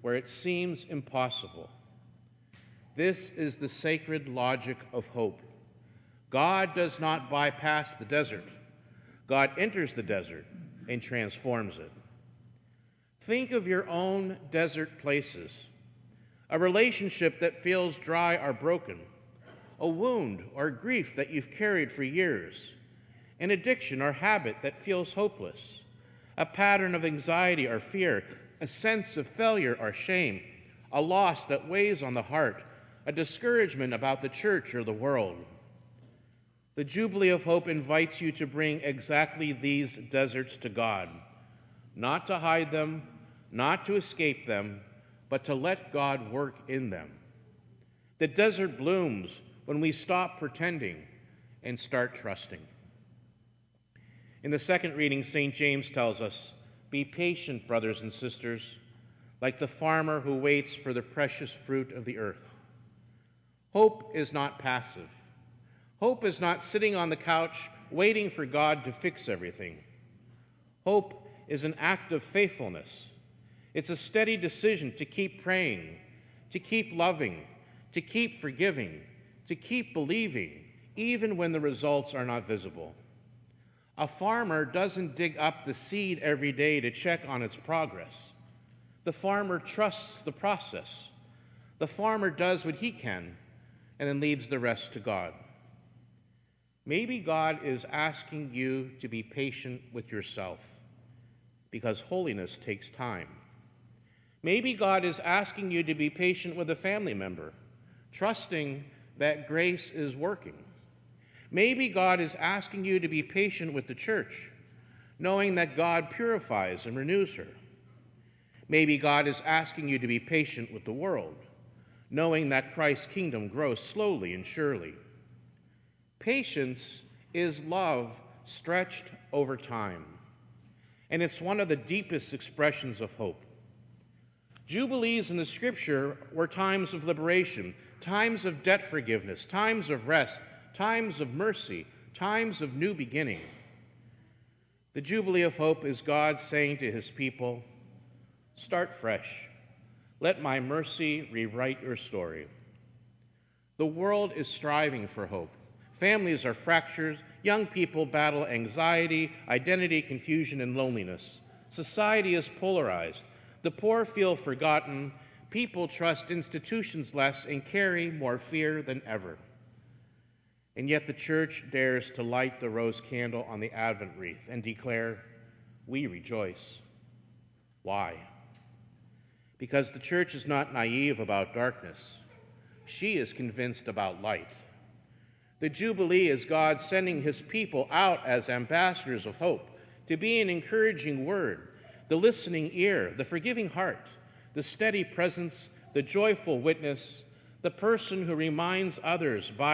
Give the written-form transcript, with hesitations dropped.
where it seems impossible. This is the sacred logic of hope. God does not bypass the desert. God enters the desert and transforms it. Think of your own desert places, a relationship that feels dry or broken, a wound or grief that you've carried for years, an addiction or habit that feels hopeless, a pattern of anxiety or fear, a sense of failure or shame, a loss that weighs on the heart, a discouragement about the church or the world. The Jubilee of Hope invites you to bring exactly these deserts to God, not to hide them, not to escape them, but to let God work in them. The desert blooms when we stop pretending and start trusting. In the second reading, St. James tells us, "Be patient, brothers and sisters, like the farmer who waits for the precious fruit of the earth." Hope is not passive. Hope is not sitting on the couch waiting for God to fix everything. Hope is an act of faithfulness. It's a steady decision to keep praying, to keep loving, to keep forgiving, to keep believing, even when the results are not visible. A farmer doesn't dig up the seed every day to check on its progress. The farmer trusts the process. The farmer does what he can and then leaves the rest to God. Maybe God is asking you to be patient with yourself, because holiness takes time. Maybe God is asking you to be patient with a family member, trusting that grace is working. Maybe God is asking you to be patient with the church, knowing that God purifies and renews her. Maybe God is asking you to be patient with the world, knowing that Christ's kingdom grows slowly and surely. Patience is love stretched over time, and it's one of the deepest expressions of hope. Jubilees in the Scripture were times of liberation, times of debt forgiveness, times of rest, times of mercy, times of new beginning. The Jubilee of Hope is God saying to his people, "Start fresh. Let my mercy rewrite your story." The world is striving for hope. Families are fractured. Young people battle anxiety, identity, confusion, and loneliness. Society is polarized. The poor feel forgotten. People trust institutions less and carry more fear than ever. And yet the church dares to light the rose candle on the Advent wreath and declare, "We rejoice." Why? Because the church is not naive about darkness. She is convinced about light. The Jubilee is God sending his people out as ambassadors of hope to be an encouraging word, the listening ear, the forgiving heart, the steady presence, the joyful witness, the person who reminds others by